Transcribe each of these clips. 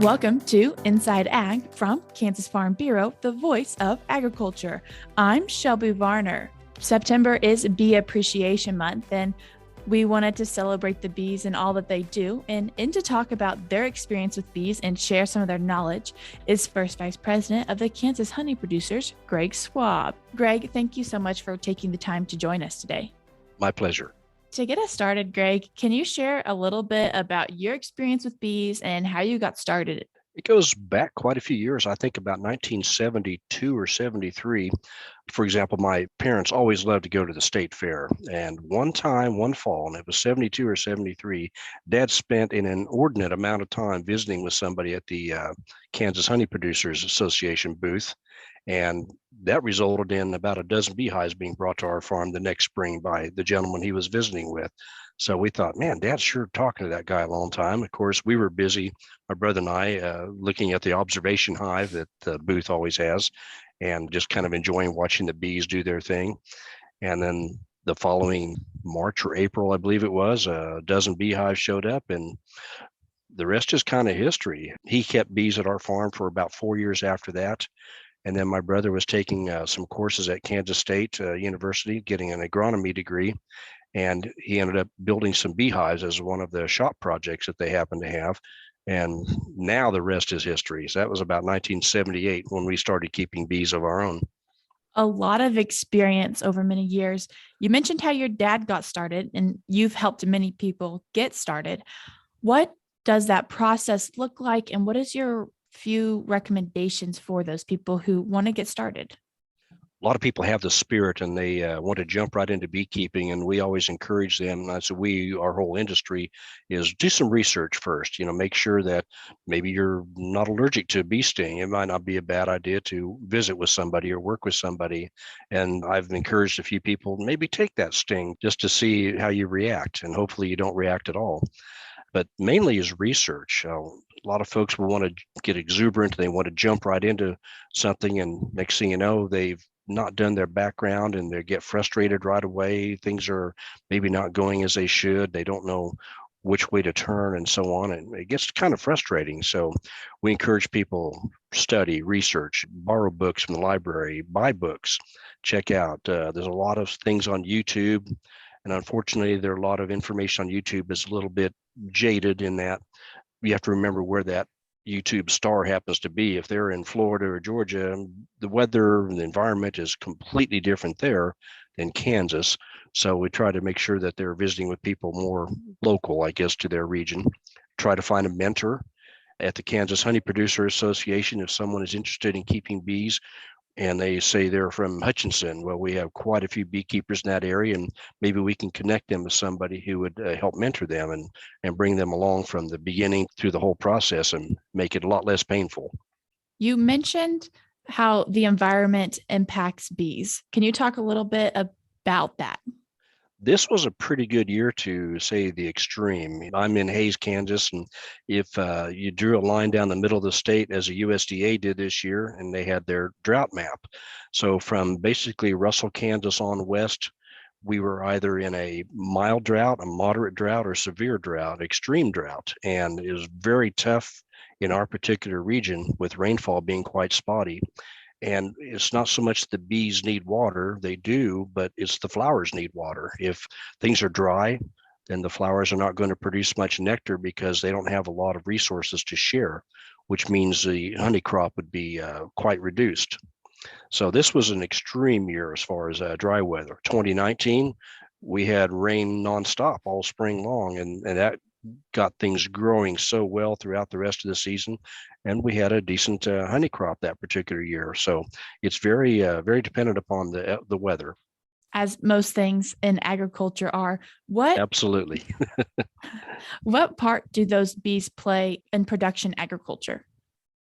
Welcome to Inside Ag from Kansas Farm Bureau, the voice of agriculture. I'm Shelby Varner. September is Bee Appreciation Month, and we wanted to celebrate the bees and all that they do. And to talk about their experience with bees and share some of their knowledge is First Vice President of the Kansas Honey Producers, Greg Swob. Greg, thank you so much for taking the time to join us today. My pleasure. To get us started, Greg, can you share a little bit about your experience with bees and how you got started? It goes back quite a few years. I think about 1972 or 73. For example, my parents always loved to go to the state fair. And one fall, and it was 72 or 73, Dad spent an inordinate amount of time visiting with somebody at the Kansas Honey Producers Association booth. And that resulted in about a dozen beehives being brought to our farm the next spring by the gentleman he was visiting with. So we thought, man, Dad's sure talking to that guy a long time. Of course, we were busy, my brother and I, looking at the observation hive that the booth always has and just kind of enjoying watching the bees do their thing. And then the following March or April, I believe it was, a dozen beehives showed up, and the rest is kind of history. He kept bees at our farm for about 4 years after that. And then my brother was taking some courses at Kansas State University, getting an agronomy degree. And he ended up building some beehives as one of the shop projects that they happened to have. And now the rest is history. So that was about 1978 when we started keeping bees of our own. A lot of experience over many years. You mentioned how your dad got started and you've helped many people get started. What does that process look like? And what is your few recommendations for those people who want to get started? A lot of people have the spirit and they want to jump right into beekeeping, and we always encourage them. And so our whole industry is do some research first. Make sure that maybe you're not allergic to bee sting. It might not be a bad idea to visit with somebody or work with somebody. And I've encouraged a few people, maybe take that sting just to see how you react, and hopefully you don't react at all. But mainly is research. A lot of folks will want to get exuberant. They want to jump right into something, and next thing you know, they've not done their background and they get frustrated right away. Things are maybe not going as they should. They don't know which way to turn and so on. And it gets kind of frustrating. So we encourage people study, research, borrow books from the library, buy books, check out. There's a lot of things on YouTube. And unfortunately, there are a lot of information on YouTube is a little bit jaded in that you have to remember where that YouTube star happens to be. If they're in Florida or Georgia, the weather and the environment is completely different there than Kansas. So we try to make sure that they're visiting with people more local, I guess, to their region. Try to find a mentor at the Kansas Honey Producer Association if someone is interested in keeping bees and they say they're from Hutchinson. Well, we have quite a few beekeepers in that area, and maybe we can connect them with somebody who would help mentor them and bring them along from the beginning through the whole process and make it a lot less painful. You mentioned how the environment impacts bees. Can you talk a little bit about that? This was a pretty good year to say the extreme. I'm in Hays, Kansas, and if you drew a line down the middle of the state as a USDA did this year, and they had their drought map. So from basically Russell, Kansas on west, we were either in a mild drought, a moderate drought, or severe drought, extreme drought. And it was very tough in our particular region with rainfall being quite spotty. And it's not so much the bees need water, they do, but it's the flowers need water. If things are dry, then the flowers are not going to produce much nectar because they don't have a lot of resources to share, which means the honey crop would be quite reduced. So this was an extreme year as far as dry weather. 2019, we had rain nonstop all spring long, and that got things growing so well throughout the rest of the season, and we had a decent honey crop that particular year. So it's very, very dependent upon the weather. As most things in agriculture are, what Absolutely. what part do those bees play in production agriculture?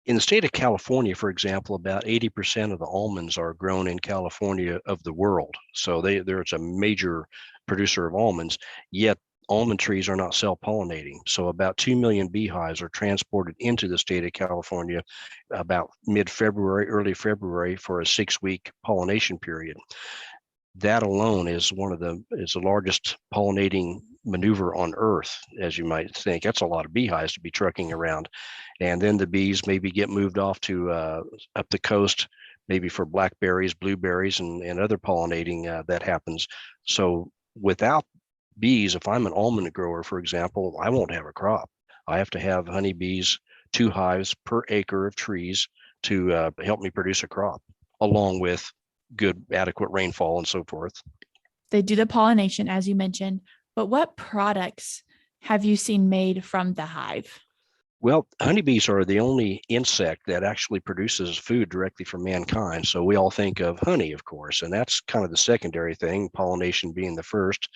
In the state of California, for example, about 80% of the almonds are grown in California of the world. So there's a major producer of almonds, yet almond trees are not self-pollinating. So about 2 million beehives are transported into the state of California about mid-February, early February for a 6-week pollination period. That alone is the largest pollinating maneuver on Earth, as you might think. That's a lot of beehives to be trucking around. And then the bees maybe get moved off to up the coast, maybe for blackberries, blueberries, and other pollinating that happens. So without bees, if I'm an almond grower, for example, I won't have a crop. I have to have honeybees, 2 hives per acre of trees to help me produce a crop, along with good, adequate rainfall and so forth. They do the pollination, as you mentioned, but what products have you seen made from the hive? Well, honeybees are the only insect that actually produces food directly for mankind. So we all think of honey, of course, and that's kind of the secondary thing, pollination being the first.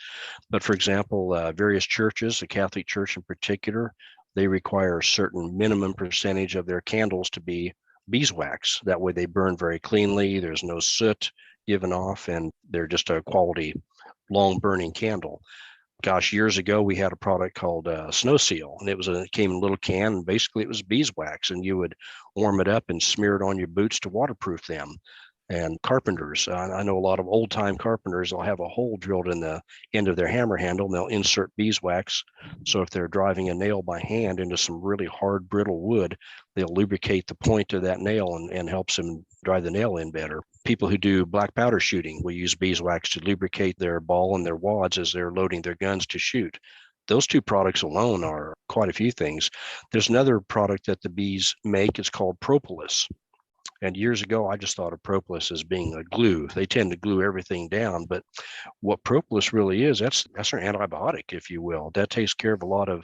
But for example, various churches, the Catholic Church in particular, they require a certain minimum percentage of their candles to be beeswax. That way they burn very cleanly. There's no soot given off, and they're just a quality, long burning candle. Gosh, years ago we had a product called Snow Seal, and it came in a little can, and basically it was beeswax, and you would warm it up and smear it on your boots to waterproof them. And carpenters, I know a lot of old time carpenters, they'll have a hole drilled in the end of their hammer handle, and they'll insert beeswax. So if they're driving a nail by hand into some really hard, brittle wood, they'll lubricate the point of that nail and helps them drive the nail in better. People who do black powder shooting will use beeswax to lubricate their ball and their wads as they're loading their guns to shoot. Those two products alone are quite a few things. There's another product that the bees make. It's called propolis. And years ago, I just thought of propolis as being a glue. They tend to glue everything down, but what propolis really is, that's an antibiotic, if you will. That takes care of a lot of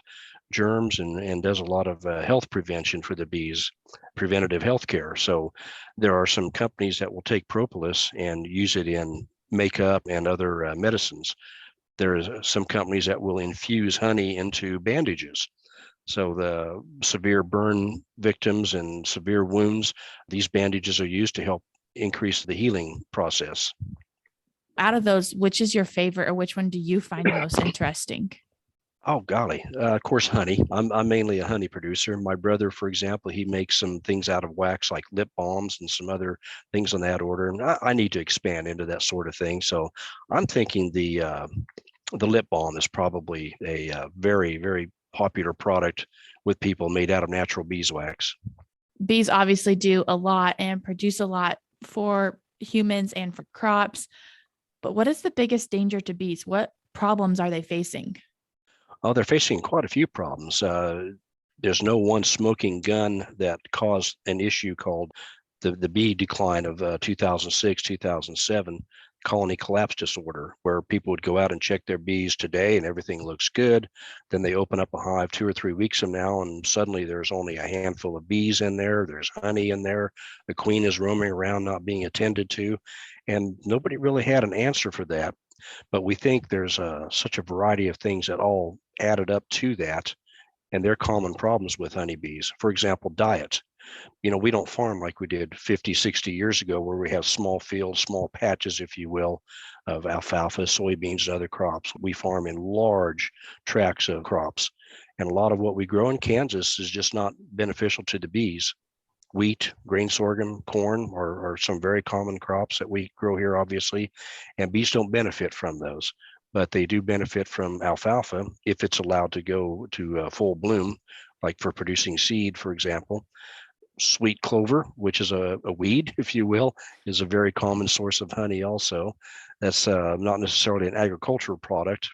germs and does a lot of health prevention for the bees, preventative health care. So there are some companies that will take propolis and use it in makeup and other medicines. There's some companies that will infuse honey into bandages. So the severe burn victims and severe wounds, these bandages are used to help increase the healing process. Out of those, which is your favorite or which one do you find most interesting? Oh golly, of course, honey. I'm mainly a honey producer. My brother, for example, he makes some things out of wax like lip balms and some other things on that order. And I need to expand into that sort of thing. So I'm thinking the lip balm is probably a very, very popular product with people made out of natural beeswax. Bees obviously do a lot and produce a lot for humans and for crops. But what is the biggest danger to bees? What problems are they facing? Oh, they're facing quite a few problems. There's no one smoking gun that caused an issue called the bee decline of 2006, 2007, colony collapse disorder, where people would go out and check their bees today and everything looks good. Then they open up a hive 2 or 3 weeks from now, and suddenly there's only a handful of bees in there. There's honey in there. The queen is roaming around, not being attended to. And nobody really had an answer for that. But we think there's such a variety of things that all added up to that. And they're common problems with honeybees. For example, diet. We don't farm like we did 50, 60 years ago, where we have small fields, small patches, if you will, of alfalfa, soybeans, and other crops. We farm in large tracts of crops. And a lot of what we grow in Kansas is just not beneficial to the bees. Wheat, grain sorghum, corn are some very common crops that we grow here, obviously, and bees don't benefit from those. But they do benefit from alfalfa if it's allowed to go to full bloom, like for producing seed, for example. Sweet clover, which is a weed, if you will, is a very common source of honey also. That's not necessarily an agricultural product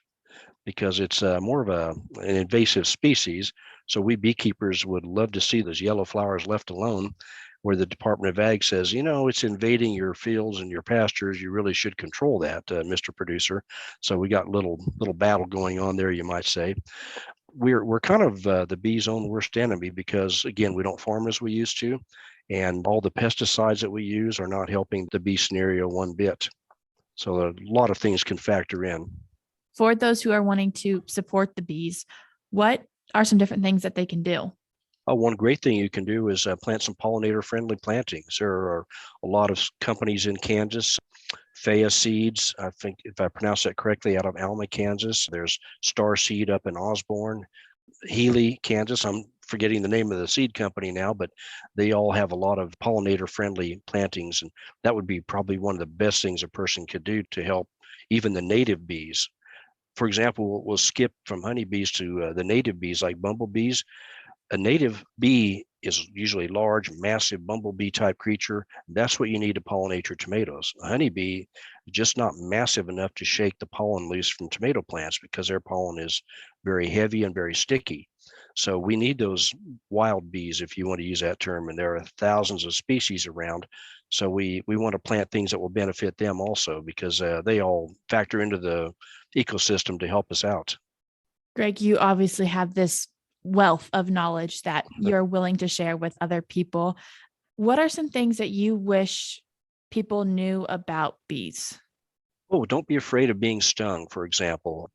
because it's more of an invasive species. So we beekeepers would love to see those yellow flowers left alone, where the Department of Ag says, it's invading your fields and your pastures. You really should control that, Mr. Producer. So we got little battle going on there, you might say. We're kind of the bee's own worst enemy because, again, we don't farm as we used to, and all the pesticides that we use are not helping the bee scenario one bit. So a lot of things can factor in. For those who are wanting to support the bees, what are some different things that they can do? One great thing you can do is plant some pollinator-friendly plantings. There are a lot of companies in Kansas. Faya Seeds, I think if I pronounce that correctly, out of Alma, Kansas. There's Star Seed up in Osborne. Healy, Kansas. I'm forgetting the name of the seed company now, but they all have a lot of pollinator-friendly plantings, and that would be probably one of the best things a person could do to help even the native bees. For example, we'll skip from honeybees to the native bees like bumblebees. A native bee is usually large, massive bumblebee type creature. That's what you need to pollinate your tomatoes. A honeybee is just not massive enough to shake the pollen loose from tomato plants because their pollen is very heavy and very sticky. So we need those wild bees, if you want to use that term, and there are thousands of species around. So we want to plant things that will benefit them also, because they all factor into the ecosystem to help us out. Greg, you obviously have this wealth of knowledge that you're willing to share with other people. What are some things that you wish people knew about bees? Oh, don't be afraid of being stung, for example.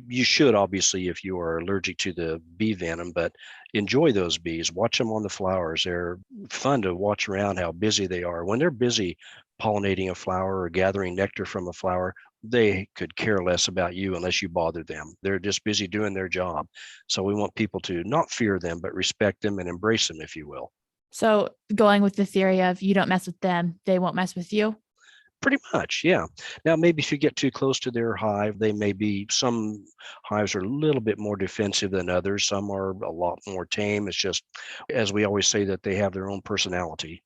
You should, obviously, if you are allergic to the bee venom, but enjoy those bees. Watch them on the flowers. They're fun to watch around how busy they are. When they're busy pollinating a flower or gathering nectar from a flower, they could care less about you unless you bother them. They're just busy doing their job. So we want people to not fear them, but respect them and embrace them, if you will. So, going with the theory of you don't mess with them, they won't mess with you. Pretty much, yeah. Now, maybe if you get too close to their hive, some hives are a little bit more defensive than others. Some are a lot more tame. It's just, as we always say, that they have their own personality.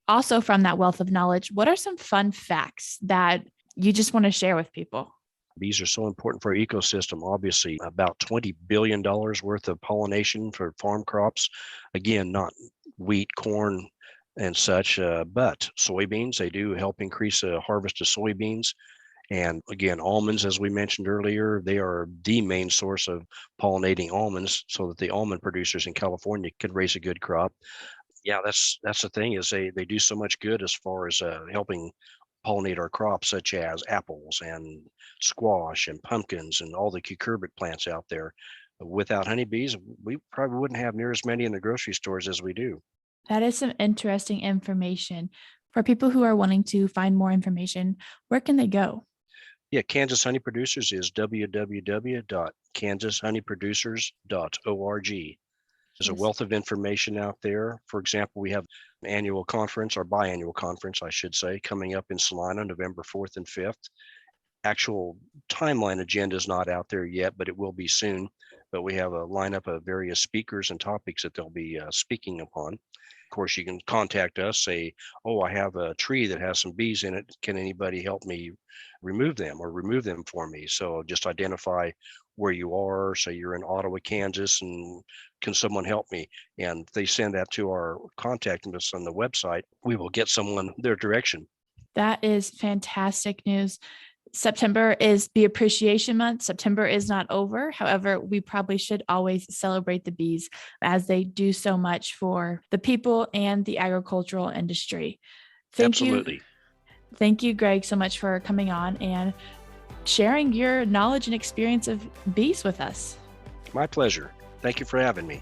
Also, from that wealth of knowledge, what are some fun facts that you just want to share with people? Bees are so important for our ecosystem. Obviously, about $20 billion worth of pollination for farm crops. Again, not wheat, corn, and such, but soybeans, they do help increase the harvest of soybeans. And again, almonds, as we mentioned earlier, they are the main source of pollinating almonds so that the almond producers in California could raise a good crop. Yeah, that's the thing, is they do so much good as far as helping pollinate our crops, such as apples and squash and pumpkins and all the cucurbit plants out there. Without honeybees, we probably wouldn't have near as many in the grocery stores as we do. That is some interesting information. For people who are wanting to find more information, where can they go? Yeah, Kansas Honey Producers is www.kanshoneyproducers.org. There's a Yes. wealth of information out there. For example, we have an annual conference, or biannual conference, I should say, coming up in Salina, November 4th and 5th. Actual timeline agenda is not out there yet, but it will be soon. But we have a lineup of various speakers and topics that they'll be speaking upon. Of course, you can contact us, say, oh, I have a tree that has some bees in it. Can anybody help me remove them for me? So just identify where you are. Say you're in Ottawa, Kansas, and can someone help me? And they send that to our contact us on the website. We will get someone their direction. That is fantastic news. September is Bee Appreciation Month. September is not over. However, we probably should always celebrate the bees as they do so much for the people and the agricultural industry. Absolutely. Thank you, Greg, so much for coming on and sharing your knowledge and experience of bees with us. My pleasure. Thank you for having me.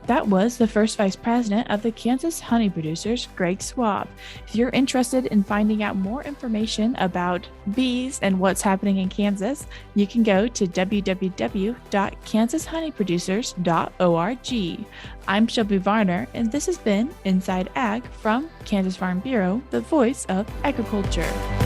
That was the first vice president of the Kansas Honey Producers, Greg Swob. If you're interested in finding out more information about bees and what's happening in Kansas, you can go to www.kanshoneyproducers.org. I'm Shelby Varner, and this has been Inside Ag from Kansas Farm Bureau, the voice of agriculture.